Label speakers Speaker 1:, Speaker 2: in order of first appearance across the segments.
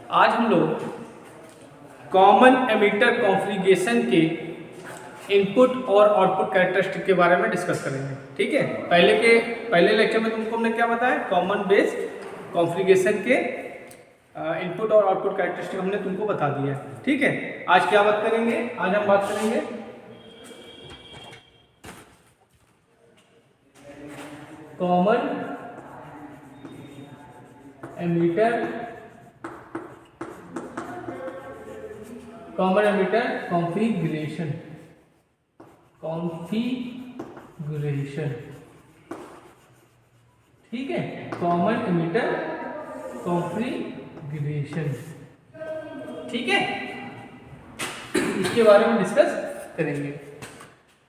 Speaker 1: आज हम लोग कॉमन एमिटर कॉन्फ़िगरेशन के इनपुट और आउटपुट कैरेक्टरिस्टिक के बारे में डिस्कस करेंगे। ठीक है, पहले लेक्चर में तुमको हमने क्या बताया, कॉमन बेस कॉन्फ़िगरेशन के इनपुट और आउटपुट कैरेक्टरिस्टिक हमने तुमको बता दिया है। ठीक है, आज क्या बात करेंगे, आज हम बात करेंगे कॉमन एमिटर कॉन्फ़िगरेशन ठीक है, कॉमन एमिटर कॉन्फ़िगरेशन। ठीक है, इसके बारे में डिस्कस करेंगे।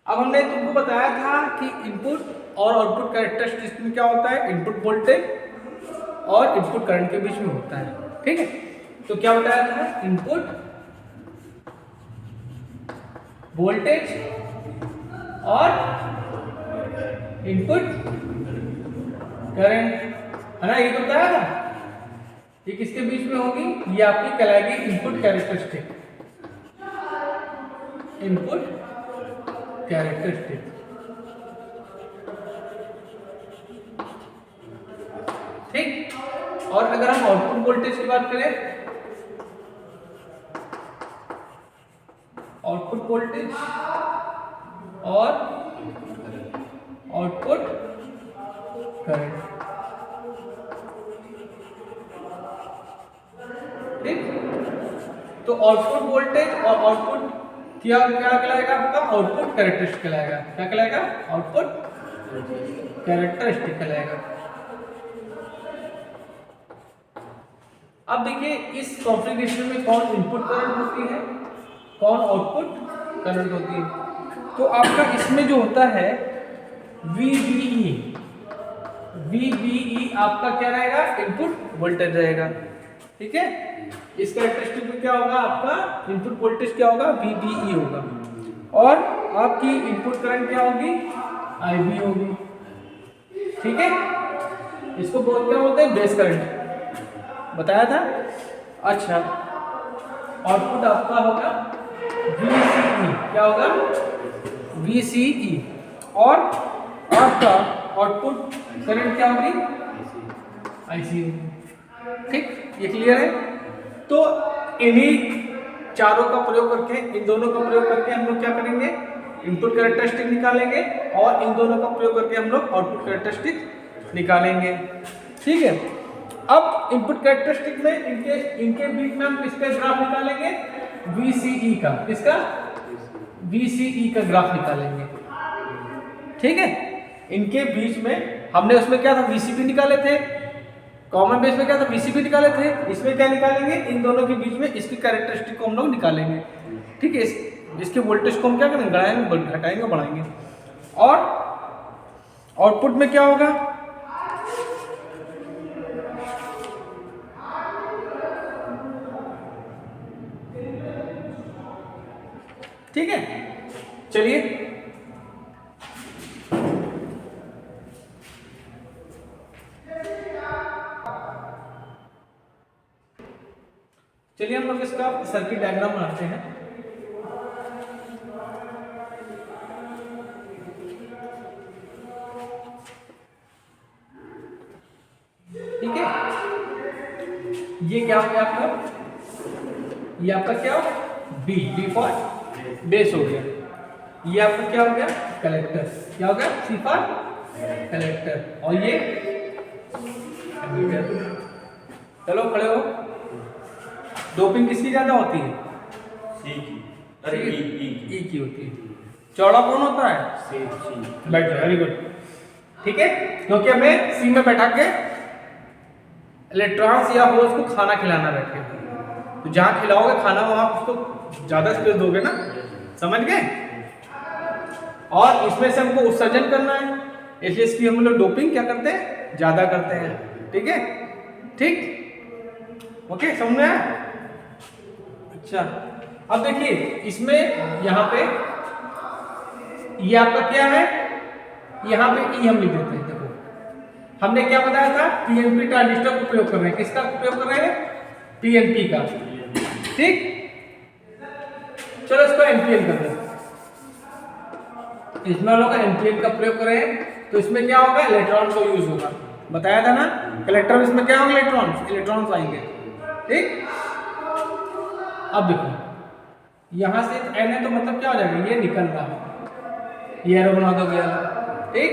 Speaker 1: अब हमने तुमको बताया था कि इनपुट और आउटपुट कैरेक्टरिस्टिक्स में क्या होता है, इनपुट वोल्टेज और इनपुट करंट के बीच में होता है। ठीक है, तो क्या बताया था, इनपुट वोल्टेज और इनपुट करंट, है ना, ये तो बताया था। ये किसके बीच में होगी, ये आपकी कहलाएगी इनपुट कैरेक्टरिस्टिक, इनपुट कैरेक्टरिस्टिक। ठीक, और अगर हम आउटपुट वोल्टेज की बात करें, आउटपुट वोल्टेज और आउटपुट करंट। ठीक, तो आउटपुट वोल्टेज और आउटपुट क्या कहलाएगा आपका, आउटपुट कैरेक्टरिस्टिक कहलाएगा। क्या कहलाएगा, आउटपुट कैरेक्टरिस्टिक कहलाएगा। अब देखिए, इस कॉन्फ़िगरेशन में कौन इनपुट करंट होती है, कौन आउटपुट करंट होती है। तो आपका इसमें जो होता है VBE आपका क्या रहेगा, इनपुट वोल्टेज रहेगा। ठीक है, इस कैरेक्टरिस्टिक में क्या होगा, आपका इनपुट वोल्टेज क्या होगा, VBE होगा, और आपकी इनपुट करंट क्या होगी, IB होगी। ठीक है, इसको क्या बोलते हैं, बेस करंट, बताया था। अच्छा, आउटपुट आपका होगा VCE, क्या होगा, VCE, और आपका आउटपुट करंट क्या होगी, IC होगी। ठीक, ये क्लियर है। तो इन्हीं चारों का प्रयोग करके, इन दोनों का प्रयोग करके हम लोग क्या करेंगे, इनपुट कैरेक्टरिस्टिक निकालेंगे, और इन दोनों का प्रयोग करके हम लोग आउटपुट कैरेक्टरिस्टिक निकालेंगे। ठीक है, अब इनपुट कैरेक्टरिस्टिक में इनके बीच में हम किसका ग्राफ निकालेंगे, VCE का, किसका, VCE का ग्राफ निकालेंगे। ठीक है, इनके बीच में हमने उसमें क्या था, VCB निकाले थे, कॉमन बेस में क्या था, VCB निकाले थे। इसमें क्या निकालेंगे, इन दोनों के बीच में इसकी कैरेक्टरिस्टिक को हम लोग निकालेंगे। ठीक है, इसके वोल्टेज को हम क्या करेंगे, घटाएंगे, बढ़ाएंगे। और आउटपुट में क्या होगा, ठीक है, चलिए हम लोग इसका सर्किट डायग्राम बनाते हैं। ठीक है, ये क्या हो गया आपका, ये आपका क्या हो, B फॉर बेस हो गया। ये आपका क्या हो गया, कलेक्टर, क्या हो गया, C फॉर कलेक्टर, और ये एमीटर। चलो खड़े हो। डोपिंग किसकी ज्यादा होती है,
Speaker 2: सी की,
Speaker 1: अरे
Speaker 2: ई
Speaker 1: की होती है। चौड़ा कौन होता है,
Speaker 2: सी।
Speaker 1: बैठ जाओ, वेरी गुड। ठीक है, क्योंकि हमें सी में बैठा के इलेक्ट्रॉन्स या होल्स को खाना खिलाना बैठ के, तो जहां खिलाओगे खाना वहां उसको ज्यादा स्पेस दोगे ना, समझ गए। और इसमें से हमको उत्सर्जन करना है, इसलिए इसकी हम लोग डोपिंग क्या करते हैं, ज्यादा करते हैं। ठीक है, ठीक, ओके, समझ में आया। अच्छा, अब देखिए इसमें यहाँ पे ये आपका क्या है, यहाँ पे ई हम लिख देते हैं। देखो हमने क्या बताया था, पीएनपी ट्रांजिस्टर का उपयोग कर रहे हैं, किसका उपयोग कर रहे हैं, पीएनपी का, ठीक। चलो इसको एनपीएन कर दो, इसमें हम लोग एनपीएन का प्रयोग करें तो इसमें क्या होगा, इलेक्ट्रॉन को यूज होगा, बताया था ना। कलेक्टर में इसमें क्या होगा, इलेक्ट्रॉन्स आएंगे, ठीक। अब देखो यहां से एन है तो मतलब क्या हो जाएगा, ये निकल रहा है, ये एरो बना दो गया, ठीक।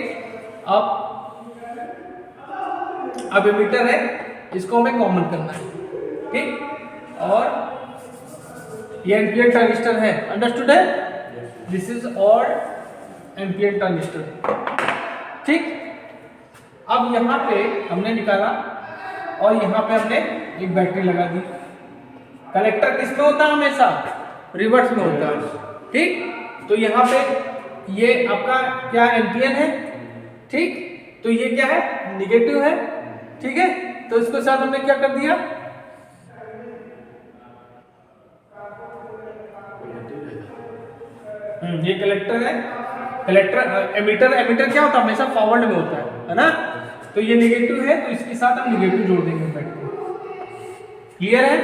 Speaker 1: अब एमिटर है, इसको हमें कॉमन करना है, ठीक। और ये एनपीएन ट्रांजिस्टर है, अंडरस्टूड है, this is odd NPN transistor, ठीक। अब यहाँ पे हमने निकाला और यहाँ पे हमने एक बैटरी लगा दी। कलेक्टर किस में होता है, हमेशा रिवर्स में होता है, ठीक। तो यहाँ पे ये आपका क्या एनपीएन है, ठीक। तो ये क्या है, निगेटिव है, ठीक है। तो इसके साथ हमने क्या कर दिया, ये कलेक्टर है, कलेक्टर एमिटर क्या होता है, हमेशा फॉरवर्ड में होता है ना। तो ये नेगेटिव है तो इसके साथ हम नेगेटिव जोड़ देंगे बैटरी, क्लियर है।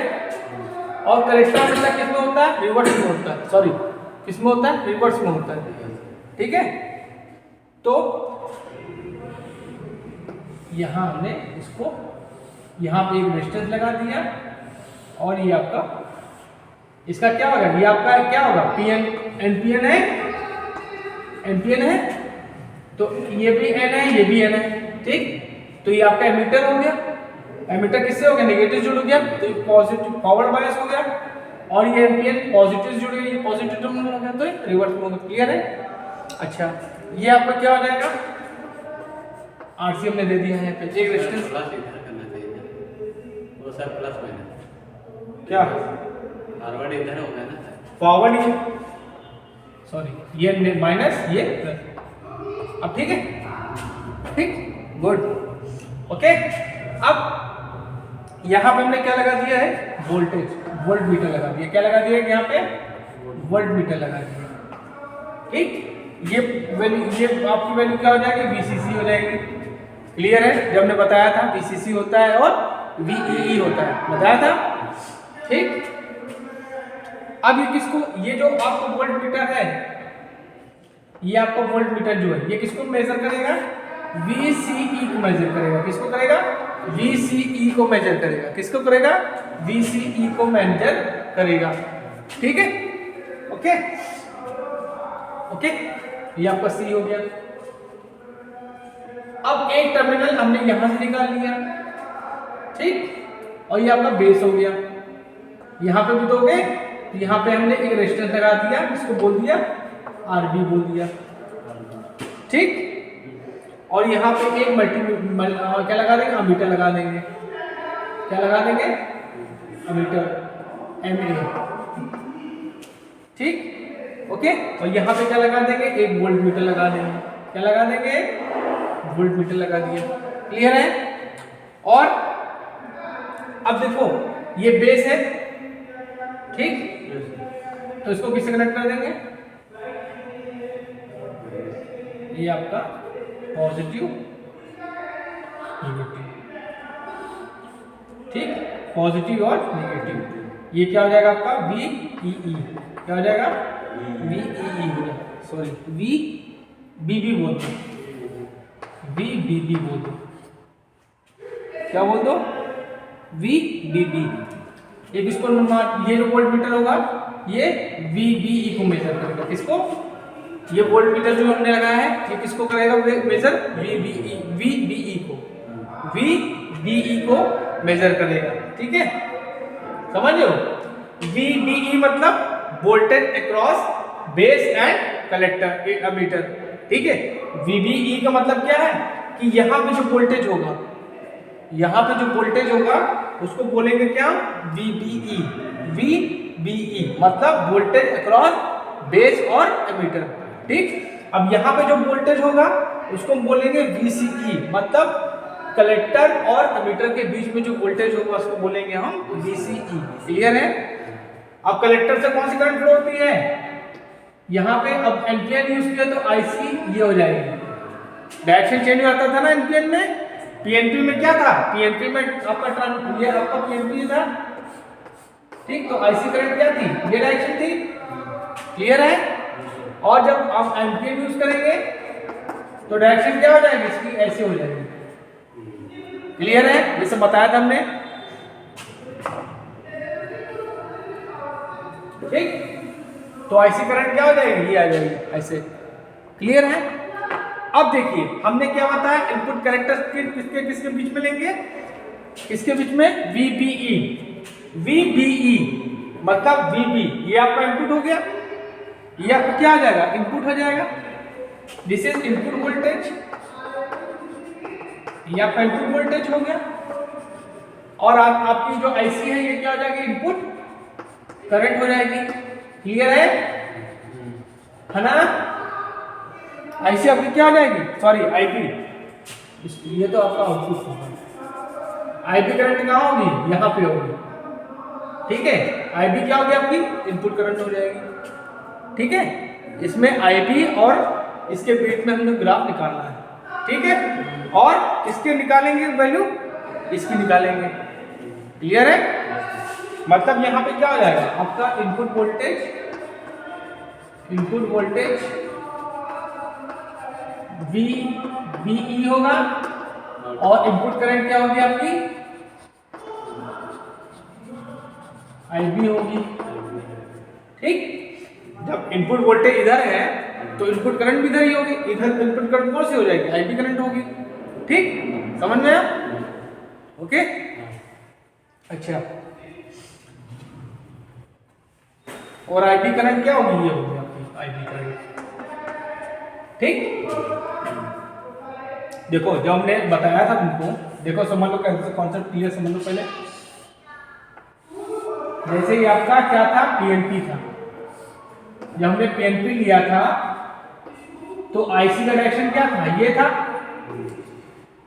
Speaker 1: और कलेक्टर हमेशा किस में होता है, रिवर्स में होता है, सॉरी किस में होता है, रिवर्स में होता है, ठीक है। तो यहां हमने इसको यहां पे एक रेजिस्टेंस लगा दिया और ये आपका इसका क्या होगा, ये आपका क्या होगा, पीएन एनपीएन है, एनपीएन है, तो ये भी एन है, ये भी एन है, ठीक। तो ये आपका एमिटर हो गया, एमिटर किससे हो गया, नेगेटिव जुड़ गया, तो ये पॉजिटिव फॉरवर्ड बायस हो गया, और ये एनपीएन पॉजिटिव जुड़ गया, ये पॉजिटिव टर्मिनल हो गया, तो ये रिवर्स में हो गया, क्लियर है। अच्छा ये आपका क्या हो जाएगा, आरसी हमने दे दिया है यहाँ पे, एक रेजिस्टेंस
Speaker 2: प्लस इधर करना चाहिए, वो सब प्लस माइनस
Speaker 1: क्या
Speaker 2: फॉरवर्ड इधर होगा ना,
Speaker 1: फॉरवर्ड, ये सॉरी ये माइनस ये प्लस, अब ठीक है, ठीक, गुड, ओके। अब यहां पे हमने क्या लगा दिया है, वोल्टेज, वोल्ट मीटर लगा दिया, क्या लगा दिया यहाँ पे, वोल्ट मीटर लगा दिया, ठीक। ये वैल्यू, ये आपकी वैल्यू क्या हो जाएगी, वीसीसी हो जाएगी, क्लियर है। जब हमने बताया था वीसीसी होता है और वीईई होता है, बताया था, ठीक। अब ये किसको, ये जो आपको वोल्ट मीटर है, ये आपका वोल्ट मीटर जो है, ये किसको मेजर करेगा, VCE को मेजर करेगा, किसको करेगा, VCE को मेजर करेगा, किसको करेगा, VCE को मेजर करेगा, ठीक है, ओके ओके। ये आपका C हो गया। अब एक टर्मिनल हमने यहां से निकाल लिया, ठीक, और ये आपका बेस हो गया, यहां पे भी दोगे, यहां पे हमने एक रेजिस्टेंस लगा दिया, इसको बोल दिया RB बोल दिया, ठीक। और यहाँ पे एक क्या लगा देंगे, अमीटर लगा देंगे, क्या लगा देंगे, अमीटर MA, ठीक, ओके। और यहाँ पे क्या लगा देंगे, एक वोल्ट मीटर लगा देंगे, क्या लगा देंगे, वोल्ट मीटर लगा दिया, क्लियर है। और अब देखो ये बेस है, ठीक, तो इसको किससे कनेक्ट कर देंगे, ये आपका पॉजिटिव नेगेटिव, ठीक, पॉजिटिव और नेगेटिव, ये क्या हो जाएगा आपका VEE, क्या हो जाएगा VEE हो जाएगा, सॉरी VBB बोल दो, VBB बोल दो, क्या बोल दो, VBB। ये किसको, ये जो वोल्ट मीटर होगा ये VBE को मेजर करेगा, किसको, ये वोल्ट मीटर जो हमने लगाया है ये किसको करेगा मेजर, VBE को, VBE को मेजर करेगा, ठीक है, समझ लो। VBE मतलब voltage across base and collector emitter, ठीक है। VBE का मतलब क्या है कि यहाँ पे जो वोल्टेज होगा, यहाँ पे जो वोल्टेज होगा उसको बोलेंगे क्या, VBE, VBE मतलब वोल्टेज अक्रॉस बेस और एमिटर, ठीक। अब यहाँ पे जो वोल्टेज होगा उसको हम बोलेंगे VCE मतलब कलेक्टर और एमिटर के बीच में जो वोल्टेज होगा उसको बोलेंगे हम VCE, क्लियर है। अब कलेक्टर से कौन सी करंट फ्लो होती है, यहाँ पे अब एनपीएन यूज किया तो IC ये हो जाएगी, डायरेक्शन चेंज आता था ना एनपीएन में, पीएनपी में क्या था, पीएनपी में आपका ये आपका पीएनपी था, ठीक, तो आईसी करंट क्या थी, ये डायरेक्शन थी, क्लियर है। और जब आप एम्पीयर यूज करेंगे तो डायरेक्शन क्या हो जाएगी इसकी, ऐसे हो जाएगी, क्लियर है, ये सब बताया था हमने, ठीक। तो आईसी करंट क्या हो जाएगी, ये आ जाएगी ऐसे, क्लियर है। अब देखिए हमने क्या बताया, इनपुट कैरेक्टरिस्टिक किसके किसके बीच में लेंगे, किसके बीच में, VBE, VBE मतलब VB, ये आपका इनपुट हो गया, ये आपका क्या आ जाएगा, इनपुट हो जाएगा, दिस इज इनपुट वोल्टेज, ये आपका इनपुट वोल्टेज हो गया। और आपकी जो आईसी है ये क्या हो जाएगी, इनपुट करंट हो जाएगी, क्लियर है ना। आईसी आपकी क्या हो जाएगी, सॉरी आईपी, ये तो आपका आउटपुट होगा, आईपी करंट कहाँ होगी, यहाँ पे होगी, ठीक है। आईपी क्या होगी आपकी, इनपुट करंट हो जाएगी, ठीक है। इसमें आईपी और इसके बीच में हमने ग्राफ निकालना है, ठीक है। और इसके निकालेंगे वैल्यू, इसकी निकालेंगे, क्लियर है। मतलब यहाँ पे क्या हो जाएगा आपका इनपुट वोल्टेज, VBE होगा, और इनपुट करंट क्या होगी आपकी, IB होगी, ठीक। जब इनपुट वोल्टेज इधर है तो इनपुट करंट भी इधर ही होगी, इधर इनपुट करंट कौन सी हो जाएगी, IB करंट होगी, ठीक, समझ में आया, ओके। अच्छा, और IB करंट क्या होगी, ये होगी आपकी IB करंट, ठीक। देखो जब हमने बताया था तुमको, देखो समझ लो कैसे कॉन्सेप्ट क्लियर समझ लो पहले। जैसे ये आपका क्या था, PNP था, जब हमने PNP लिया था तो IC का डायरेक्शन क्या था, ये था,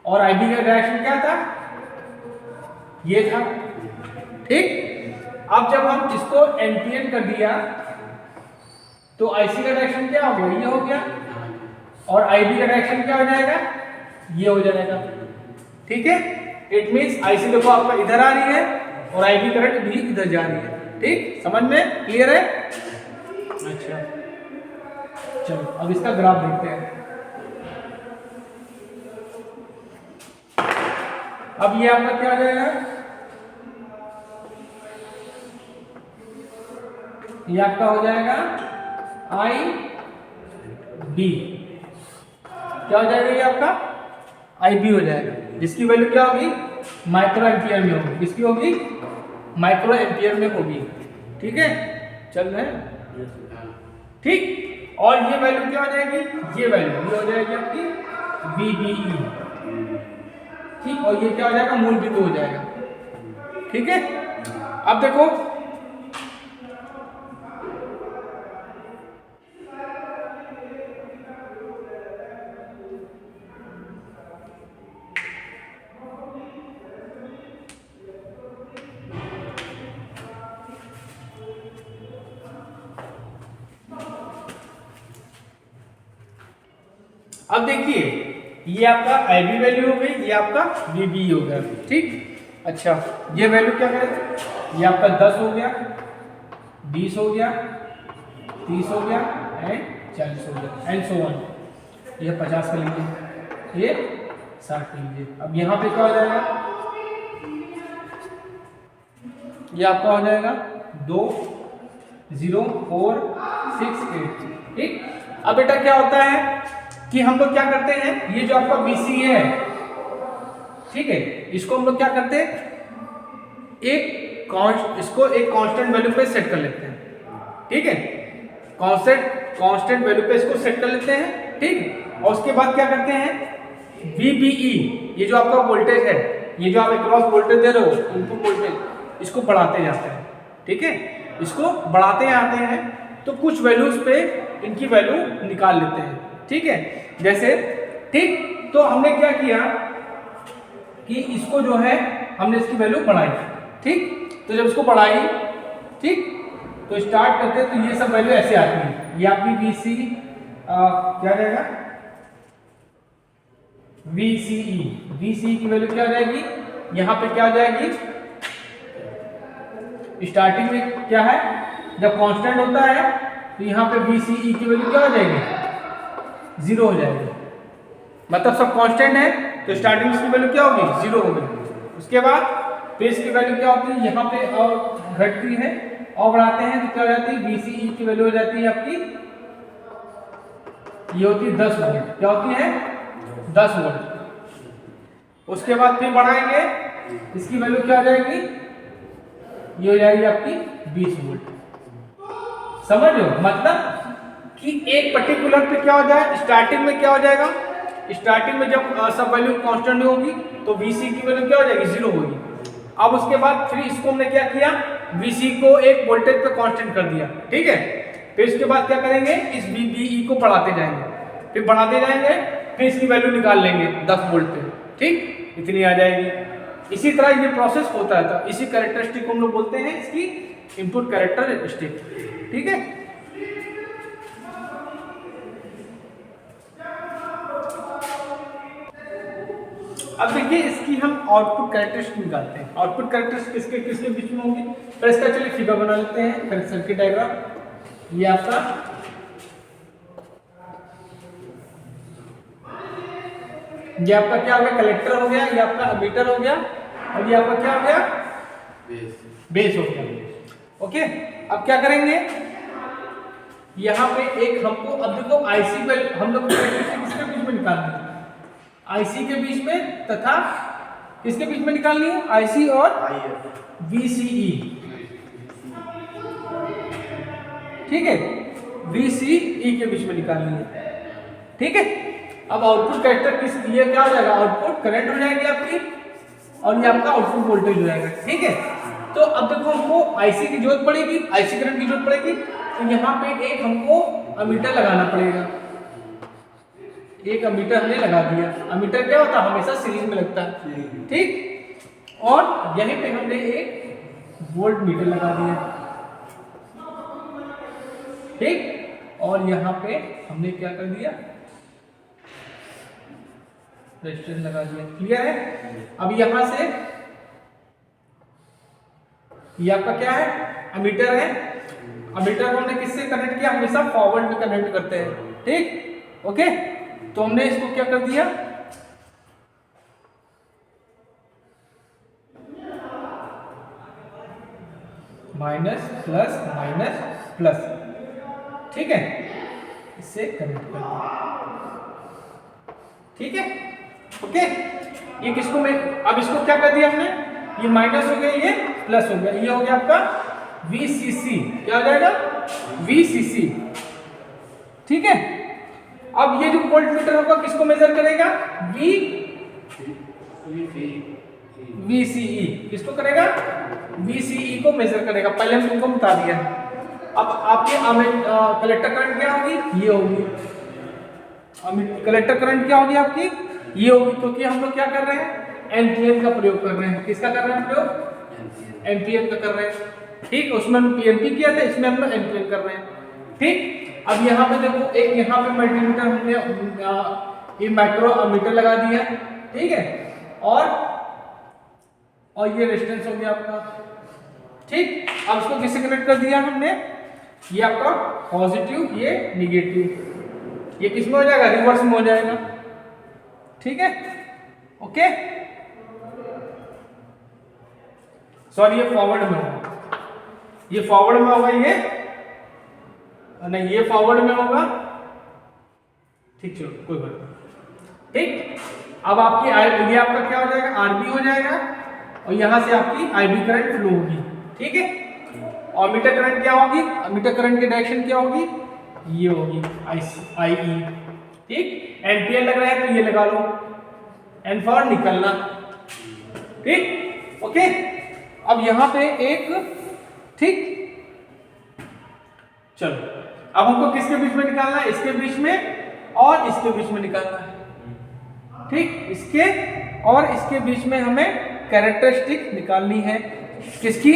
Speaker 1: और IB का डायरेक्शन क्या था, ये था, ठीक। अब जब हम इसको एम्पियर कर दिया तो IC का डायरेक्शन क्या हो गया, ये हो गया, और IB का डायरेक्शन क्या हो जाएगा, ये हो जाएगा, ठीक है। इट मींस IC देखो आपका इधर आ रही है और IB करंट भी इधर जा रही है, ठीक, समझ में क्लियर है। अच्छा चलो अब इसका ग्राफ देखते हैं। अब ये आपका क्या आ जाएगा, ये आपका हो जाएगा IB, क्या हो जाएगा, ये आपका IB हो जाएगा, जिसकी वैल्यू क्या होगी, माइक्रो एम्पियर में होगी, किसकी होगी, माइक्रो एम्पियर में होगी, ठीक है, चल रहे हैं, ठीक। और ये वैल्यू क्या हो जाएगी, ये वैल्यू ये हो जाएगी आपकी VBE, ठीक, और ये क्या हो जाएगा, मूल बिंदु हो जाएगा, ठीक है। अब देखो अब देखिए ये आपका IB वैल्यू हो गई, ये आपका VBE हो गया, ठीक। अच्छा ये वैल्यू क्या करें, ये आपका 10 हो गया, 20 हो गया, 30 हो गया एंड 40 हो गया एंड सो ऑन, ये 50 का लीजिए, ये 60 का लीजिए। अब यहाँ पे क्या हो जाएगा, ये आपका हो जाएगा 2 0 4 6 8, ठीक। अब बेटा क्या होता है कि हम लोग क्या करते हैं, ये जो आपका BC है, ठीक है, इसको हम लोग क्या करते हैं, इसको एक कांस्टेंट वैल्यू पे सेट कर लेते हैं, ठीक है, कांस्टेंट वैल्यू पे इसको सेट कर लेते हैं, ठीक। और उसके बाद क्या करते हैं, VBE, ये जो आपका वोल्टेज है, ये जो आप क्रॉस वोल्टेज दे रहे हो, इनपुट वोल्टेज, इसको बढ़ाते जाते हैं, ठीक है, इसको बढ़ाते जाते हैं, तो कुछ वैल्यूज पे इनकी वैल्यू निकाल लेते हैं, ठीक है, जैसे, ठीक। तो हमने क्या किया कि इसको जो है हमने इसकी वैल्यू बढ़ाई, ठीक। तो जब इसको बढ़ाई, ठीक, तो स्टार्ट करते हैं, तो ये सब वैल्यू ऐसे आती है, ये आपकी VC क्या रहेगा, VCE की वैल्यू क्या हो जाएगी, यहाँ पे क्या हो जाएगी, स्टार्टिंग में क्या है, जब कांस्टेंट होता है तो यहाँ पे VCE की वैल्यू क्या हो जाएगी, 0 हो जाएगी। मतलब सब कांस्टेंट है तो स्टार्टिंग में इसकी वैल्यू क्या होगी, 0 होगी। उसके बाद फिर इसकी वैल्यू क्या होती है, यहाँ पे और घटती है और बढ़ाते हैं तो क्या हो जाती है, VCE की वैल्यू हो जाती है आपकी, ये होती है 10 वोल्ट। क्या होती है, 10 वोल्ट। उसके बाद फिर बढ़ाएंगे, इसकी वैल्यू क्या हो जाएगी, ये हो जाएगी आपकी 20 वोल्ट। समझ लो, मतलब कि एक पर्टिकुलर पे क्या हो जाए, स्टार्टिंग में क्या हो जाएगा, स्टार्टिंग में जब सब वैल्यू कांस्टेंट होगी तो VC की वैल्यू क्या हो जाएगी, 0 होगी। अब उसके बाद फिर इसको हमने क्या किया, VC को एक वोल्टेज पे कांस्टेंट कर दिया, ठीक है। फिर इसके बाद क्या करेंगे, इस VBE को बढ़ाते जाएंगे, फिर बढ़ाते जाएंगे, फिर इसकी वैल्यू निकाल लेंगे 10 वोल्ट पे, ठीक, इतनी आ जाएगी। इसी तरह ये प्रोसेस होता है। तो इसी कैरेक्टरिस्टिक को हम लोग बोलते हैं इसकी इनपुट कैरेक्टरिस्टिक, ठीक है। अब देखिए इसकी हम आउटपुट कैरेक्टरिस्टिक निकालते हैं। आउटपुट कैरेक्टरिस्टिक किसके किसके बीच में होंगी, तो इसका चलिए फिगर बना लेते हैं, फिर सर्किट डायग्राम। ये आपका क्या हो गया, कलेक्टर हो गया, ये आपका एमीटर हो गया, और ये आपका क्या हो गया, बेस हो गया। ओके, अब क्या करेंगे, यहाँ पे एक हमको, अब देखो आईसी पे हम लोग किसके बीच में निकालनी है, आईसी के बीच में तथा किसके बीच में निकालनी है, आईसी और VCE, ठीक है, VCE के बीच में निकालनी है, ठीक है। अब आउटपुट कैरेक्टर किस, ये क्या हो जाएगा, आउटपुट करंट हो जाएगी आपकी, और ये आपका आउटपुट वोल्टेज हो जाएगा, ठीक है। तो अब देखो हमको आईसी की जरूरत पड़ेगी, आईसी करंट की जरूरत पड़ेगी, तो यहाँ पे एक हमको अमीटर लगाना पड़ेगा। एक अमीटर हमने लगा दिया। अमीटर क्या होता है, हमेशा सीरीज में लगता है, ठीक। और यहीं पे हमने एक वोल्ट मीटर लगा दिया, ठीक। और यहाँ पे हमने क्या कर दिया, रेजिस्टेंस लगा दिया, क्लियर है। अब यहाँ से ये आपका क्या है, अमीटर है। अमीटर को हमने किससे कनेक्ट किया, हमेशा फॉरवर्ड में कनेक्ट करते हैं, ठीक, ओके। तो हमने इसको क्या कर दिया, माइनस प्लस, ठीक है, इससे कनेक्ट कर दिया, ठीक है, ओके। ये किसको मैं, अब इसको क्या कर दिया हमने, ये माइनस हो गया, ये प्लस हो गया, ये हो गया आपका VCC, क्या हो जाएगा, VCC, ठीक है। अब ये जो वोल्ट मीटर होगा किसको मेजर करेगा, VCE, किसको करेगा, VCE को मेजर करेगा। पहले हम तुमको बता दिया। अब आपके कलेक्टर करंट क्या होगी, ये होगी, कलेक्टर करंट क्या होगी आपकी, ये होगी, क्योंकि हम लोग क्या कर रहे हैं, एम्पियर का प्रयोग कर रहे हैं। किसका कर रहे हैं प्रयोग, एम्पियर का कर रहे हैं, ठीक। उसमें हम PNP किया था, इसमें हम एम्पियर कर रहे हैं, ठीक। अब यहाँ पे देखो, एक यहाँ पे मल्टीमीटर हमने ये माइक्रोमीटर लगा दिया, ठीक है। और ये रेजिस्टेंस हो गया आपका, ठीक। अब इसको किससे कनेक्ट कर दिया हमने, ये आपका पॉजिटिव, ये निगेटिव, ये किस में हो जाएगा, रिवर्स में हो जाएगा, ठीक है, ओके। सॉरी, ये फॉरवर्ड में होगा, ये फॉरवर्ड में होगा, ये नहीं, ये फॉरवर्ड में होगा, ठीक, चलो कोई बात नहीं, ठीक। अब आपकी ये आपका क्या हो जाएगा, RB हो जाएगा, और यहां से आपकी IB करंट फ्लो होगी, ठीक है। और मीटर करंट क्या होगी, मीटर करंट की डायरेक्शन क्या होगी, ये होगी IE, ठीक। एम्पियर लग रहा है तो ये लगा लो, एन फॉर निकलना, ठीक, ओके। अब यहां पे एक, ठीक, चलो अब हमको किसके बीच में निकालना है, इसके बीच में और इसके बीच में निकालना है, ठीक। इसके और इसके बीच में हमें कैरेक्टरिस्टिक निकालनी है। किसकी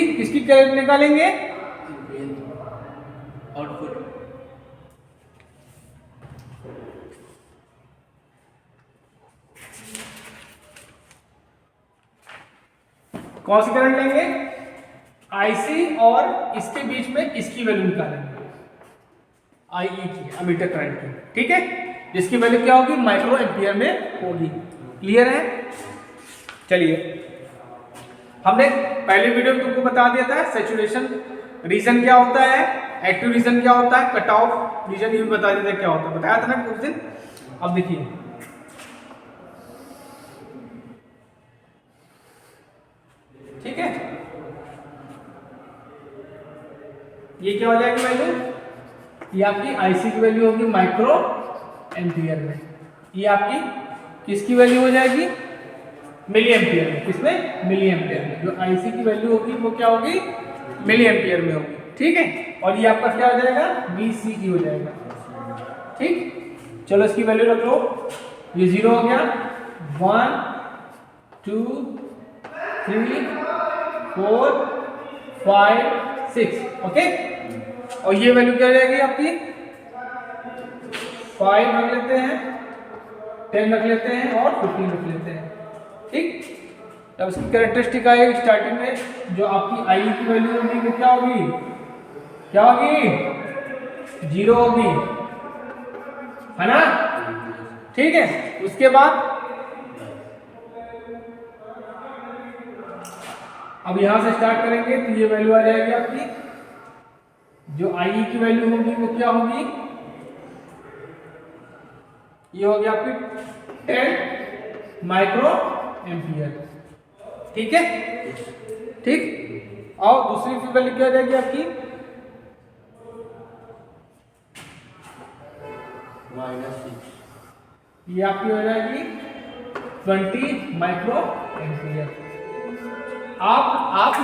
Speaker 1: निकालेंगे,
Speaker 2: आउटपुट,
Speaker 1: कौन सी करंट लेंगे, आईसी और इसके बीच में इसकी वैल्यू निकालेंगे, आई की, एमीटर करंट की, ठीक है, जिसकी वैल्यू क्या होगी, माइक्रो एम्पियर में होगी। क्लियर है? चलिए, हमने पहले वीडियो में तुमको बता दिया था सैचुरेशन रीजन क्या होता है, एक्टिव रीजन क्या होता है, कट ऑफ रीजन ये भी बता दिया था क्या होता है, बताया था ना कुछ दिन। अब देखिए, ठीक है, ये क्या हो जाएगी वैल्यू, ये आपकी आईसी की वैल्यू होगी माइक्रो एम्पियर में, ये आपकी किसकी वैल्यू हो जाएगी, मिली एम्पियर में। किसमें? मिली एम्पियर में। जो आईसी की वैल्यू होगी वो क्या होगी, मिली एम्पियर में होगी, ठीक है। और ये आपका क्या हो जाएगा, VCE हो जाएगा, ठीक। चलो इसकी वैल्यू रख लो, ये 0 हो गया, 1 2 3 4 5 6, ओके। और ये वैल्यू क्या हो जाएगी आपकी, 5 रख लेते हैं, 10 रख लेते हैं और 15 रख लेते हैं, ठीक। तब इसकी कैरेक्टरिस्टिक आएगी, स्टार्टिंग में जो आपकी आई की वैल्यू होगी वो क्या होगी, क्या होगी, 0 होगी, है ना, ठीक है। उसके बाद अब यहां से स्टार्ट करेंगे तो ये वैल्यू आ जाएगी आपकी, जो आई की वैल्यू होगी वो क्या होगी, ये होगी आपकी 10 माइक्रो एम्पियर, ठीक है, ठीक। और दूसरी वैल्यू क्या आ जाएगी आपकी,
Speaker 2: -6,
Speaker 1: ये आपकी हो जाएगी 20 माइक्रो एम्पियर। आप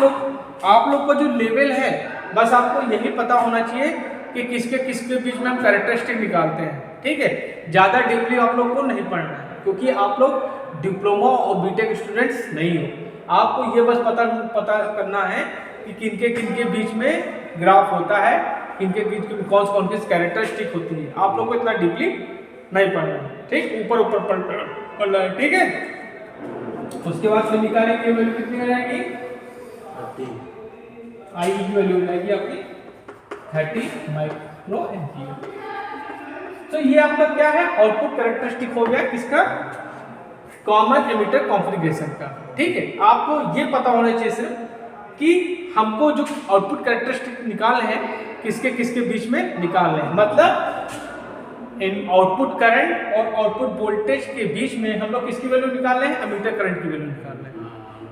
Speaker 1: लोग का जो लेवल है, बस आपको यही पता होना चाहिए कि किसके किसके बीच में हम कैरेक्टरिस्टिक निकालते हैं, ठीक है। ज़्यादा डीपली आप लोग को नहीं पढ़ना है, क्योंकि आप लोग डिप्लोमा और बीटेक स्टूडेंट्स नहीं हो। आपको ये बस पता करना है कि किनके बीच में ग्राफ होता है, किनके बीच में कौन किस कैरेक्टरिस्टिक होती है। आप लोग को इतना डीपली नहीं पढ़ना है, ठीक, ऊपर पढ़ना है, ठीक है। उसके बाद से निकालेंगे वैल्यू कितनी आ जाएगी,
Speaker 2: 30,
Speaker 1: आई की वैल्यू हो जाएगी आपकी 30 माइक्रो एम्पियर। तो ये आपका क्या है, आउटपुट कैरेक्टरिस्टिक हो गया किसका, कॉमन एमिटर कॉन्फ़िगरेशन का, ठीक है। आपको ये पता होना चाहिए सिर्फ कि हमको जो आउटपुट कैरेक्टरिस्टिक निकालने हैं किसके किसके बीच में निकालने हैं, मतलब इन आउटपुट करंट और आउटपुट वोल्टेज के बीच में हम लोग किसकी वैल्यू निकाल रहे हैं, एमीटर करंट की वैल्यू निकाल रहे हैं।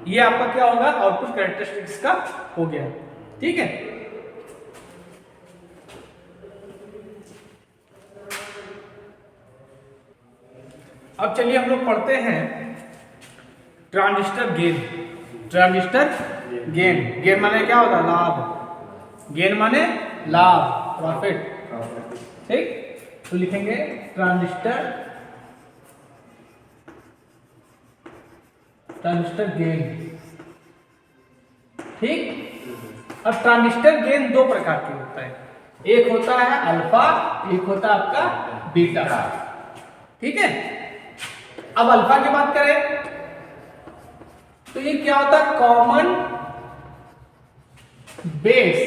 Speaker 1: ये आपका क्या होगा, आउटपुट कैरेक्टरिस्टिक्स का हो गया, ठीक है। अब चलिए हम लोग पढ़ते हैं ट्रांजिस्टर गेन। ट्रांजिस्टर गेन माने क्या होता है, लाभ, गेन माने लाभ, प्रॉफिट, ठीक। तो लिखेंगे ट्रांजिस्टर गेन, ठीक। अब ट्रांजिस्टर गेन दो प्रकार के होता है, एक होता है अल्फा, एक होता है आपका बीटा, ठीक है। अब अल्फा की बात करें तो ये क्या होता है, कॉमन बेस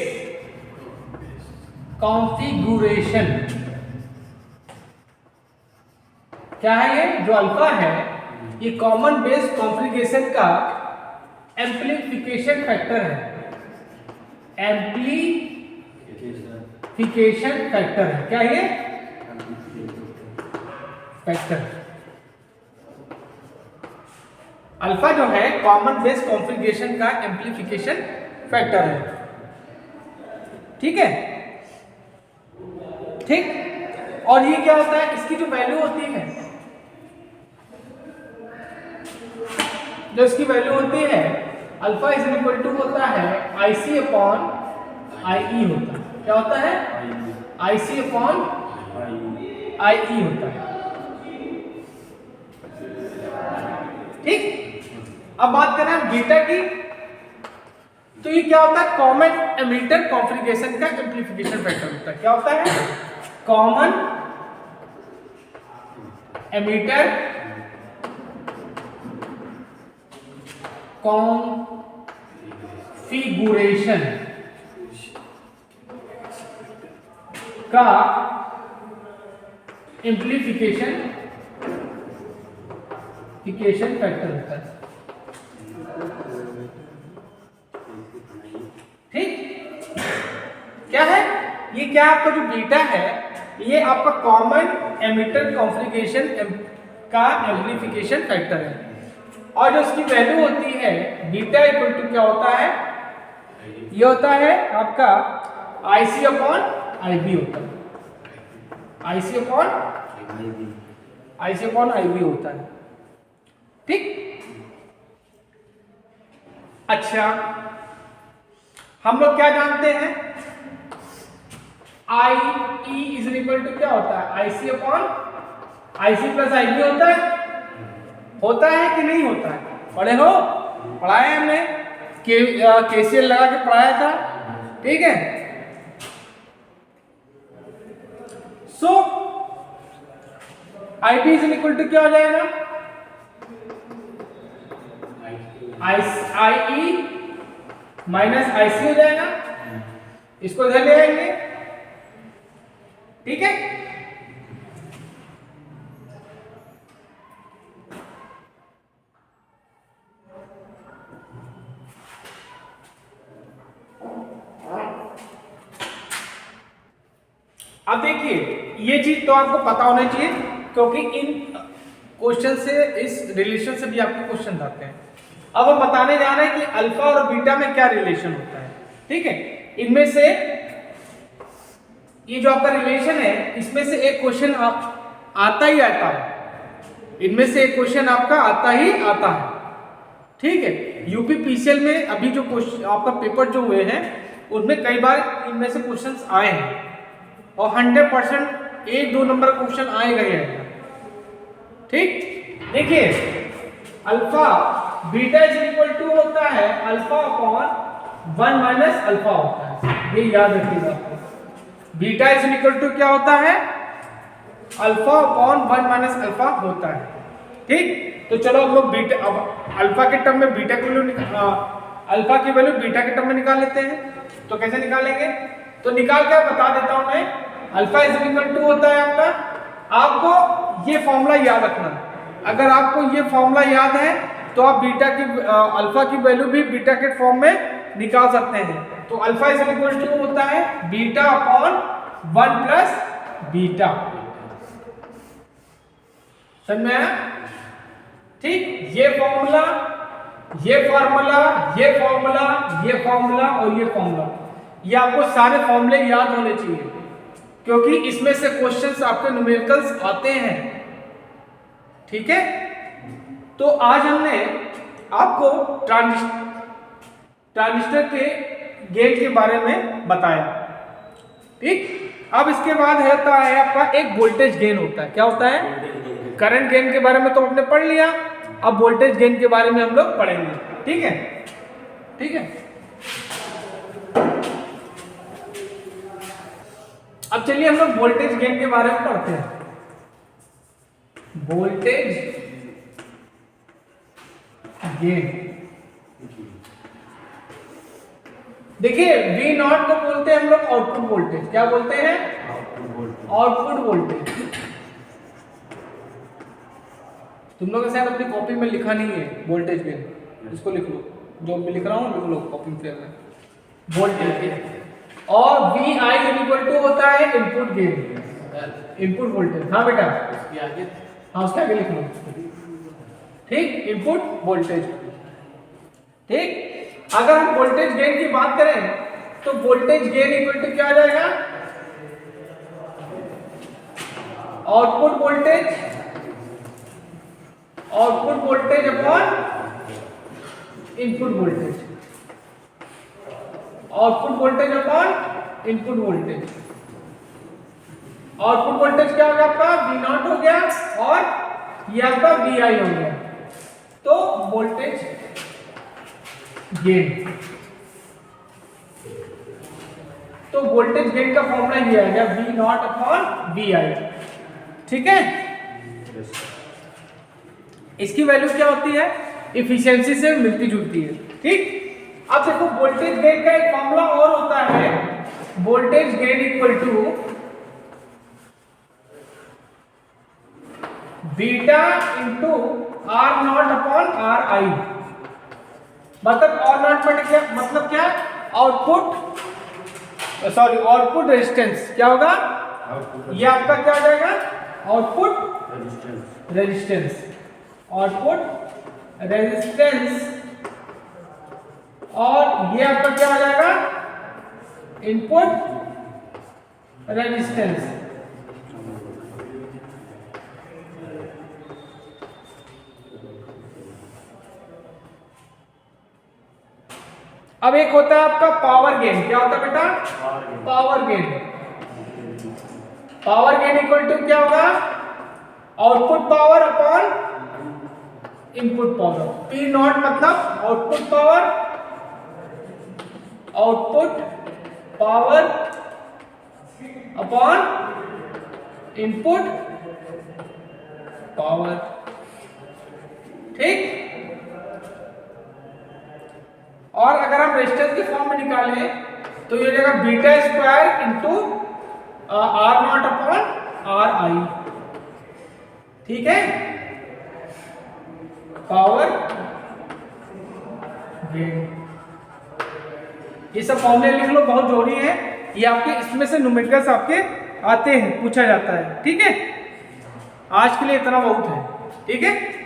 Speaker 1: कॉन्फ़िगरेशन। क्या है ये, जो अल्फा है ये कॉमन बेस कॉन्फ़िगरेशन का एम्प्लीफिकेशन फैक्टर है, एम्प्लीफिकेशन फैक्टर है। क्या ये फैक्टर, अल्फा जो है कॉमन बेस कॉन्फ़िगरेशन का एम्प्लीफिकेशन फैक्टर है, ठीक है, ठीक। और ये क्या होता है, इसकी जो वैल्यू होती है, जो इसकी वैल्यू होती है अल्फा इज इक्वल टू होता है IC अपॉन IE होता है। क्या होता है, IC अपॉन IE होता है, ठीक। अब बात करें हम बीटा की, तो ये क्या होता है, कॉमन एमीटर कॉन्फ़िगरेशन का एम्प्लीफिकेशन फैक्टर होता है। क्या होता है, कॉमन एमीटर कॉन्फ़िगरेशन का एम्प्लीफिकेशन फैक्टर होता है। ठीक, क्या है ये? क्या आपका जो बीटा है ये आपका कॉमन एमिटर कॉन्फ़िगरेशन का एम्प्लीफिकेशन फैक्टर है, और जो उसकी वैल्यू होती है बीटा इक्वल टू क्या होता है? ये होता है आपका IC अपॉन IB होता है। IC अपॉन IB होता है। ठीक, अच्छा हम लोग क्या जानते हैं? IE इज इक्वल टू क्या होता है? IC upon IC plus IB होता है। होता है कि नहीं होता है? पढ़े हो? पढ़ाया हमने, KCL लगा के पढ़ाया था। ठीक है, सो IB इज इक्वल टू क्या हो जाएगा? IE माइनस IC हो जाएगा। इसको इधर ले आएंगे। ठीक है, अब देखिए ये चीज तो आपको पता होना चाहिए, क्योंकि इन क्वेश्चन से, इस रिलेशन से भी आपके क्वेश्चन आते हैं। अब हम बताने जा रहे हैं कि अल्फा और बीटा में क्या रिलेशन होता है। ठीक है, इनमें से ये जो आपका रिलेशन है इसमें से एक क्वेश्चन आता ही आता है। इनमें से एक क्वेश्चन आपका आता ही आता है। ठीक है, यूपी पीसीएल में अभी जो क्वेश्चन आपका पेपर जो हुए हैं उनमें कई बार इनमें से क्वेश्चंस आए हैं, और 100% 1-2 नंबर क्वेश्चन आए गए हैं। ठीक, देखिए alpha beta is equal to होता है अल्फा अपॉन 1 माइनस अल्फा होता है। ये याद रखिएगा आपको, बीटा इज इक्वल टू क्या होता है? अल्फा अपॉन 1 माइनस अल्फा होता है। ठीक, तो चलो हम लोग बीटा, अब अल्फा के टर्म में बीटा की वैल्यू अल्फा की वैल्यू बीटा के टर्म में निकाल लेते हैं। तो कैसे निकालेंगे? तो निकाल कर बता देता हूं मैं। अल्फा इज इक्वल टू होता है आपको ये फॉर्मूला याद रखना। अगर आपको ये फॉर्मूला याद है तो आप बीटा की अल्फा की वैल्यू भी बीटा के फॉर्म में निकाल सकते हैं। तो अल्फा इज इक्वल टू होता है बीटा अपॉन 1 प्लस बीटा। समझ में आया? ठीक, ये फॉर्मूला, ये फॉर्मूला, ये फॉर्मूला, ये फॉर्मूला और ये फॉर्मूला, ये आपको सारे फॉर्मूले याद होने चाहिए, क्योंकि इसमें से क्वेश्चंस आपके न्यूमेरिकल्स आते हैं। ठीक है, तो आज हमने आपको ट्रांजिस्टर के गेन के बारे में बताया। ठीक, अब इसके बाद होता है आपका एक वोल्टेज गेन होता है। क्या होता है? करंट गेन के बारे में तो हमने पढ़ लिया, अब वोल्टेज गेन के बारे में हम लोग पढ़ेंगे। ठीक है, ठीक है। अब चलिए हम लोग वोल्टेज गेन के बारे में पढ़ते हैं। वोल्टेज गेन, देखिए V0 को बोलते हैं हम लोग आउटपुट वोल्टेज। क्या बोलते हैं? Output voltage. तुम लोग शायद अपनी कॉपी में लिखा नहीं है वोल्टेज गेन, इसको लिख लो, जो मैं लिख रहा हूँ लिख लो कॉपी में वोल्टेज गेन। और VI इक्वल टू होता है इनपुट गेन, इनपुट वोल्टेज। हाँ बेटा,
Speaker 2: उसके आगे,
Speaker 1: हाँ उसके आगे लिख लो। ठीक, इनपुट वोल्टेज। ठीक, अगर हम वोल्टेज गेन की बात करें तो वोल्टेज गेन इक्वल टू क्या आ जाएगा? Output voltage, output voltage upon input voltage, output voltage upon input voltage. Output voltage क्या हो गया आपका? V0 हो गया, और ये आपका VI हो गया। तो वोल्टेज गेन, तो वोल्टेज गेन का फॉर्मूला ये आ गया V0 अपॉन VI। ठीक है, इसकी वैल्यू क्या होती है? इफिशियंसी से मिलती जुलती है। ठीक, अब देखो वोल्टेज गेन का एक फॉर्मूला और होता है, voltage gain equal to beta into R naught upon R I. मतलब आर नॉट मतलब क्या, आउटपुट, सॉरी आउटपुट रेजिस्टेंस क्या होगा, ये आपका क्या हो जाएगा, आउटपुट रेजिस्टेंस, आउटपुट रेजिस्टेंस, और ये आपका क्या हो जाएगा, इनपुट रेजिस्टेंस। अब एक होता है आपका पावर गेन, क्या होता है बेटा, power gain. Power gain equal to क्या होगा, output power upon input power. P not मतलब output power, output power upon input power. ठीक। और अगर हम रेजिस्टेंस के फॉर्म में निकालें तो ये हो जाएगा beta square into R naught upon R I. ठीक है, पावर गेन, ये सब फॉर्मूले लिख लो, बहुत जरूरी है ये आपके, इसमें से न्यूमेरिकल्स आपके आते हैं, पूछा जाता है। ठीक है, आज के लिए इतना बहुत है। ठीक है।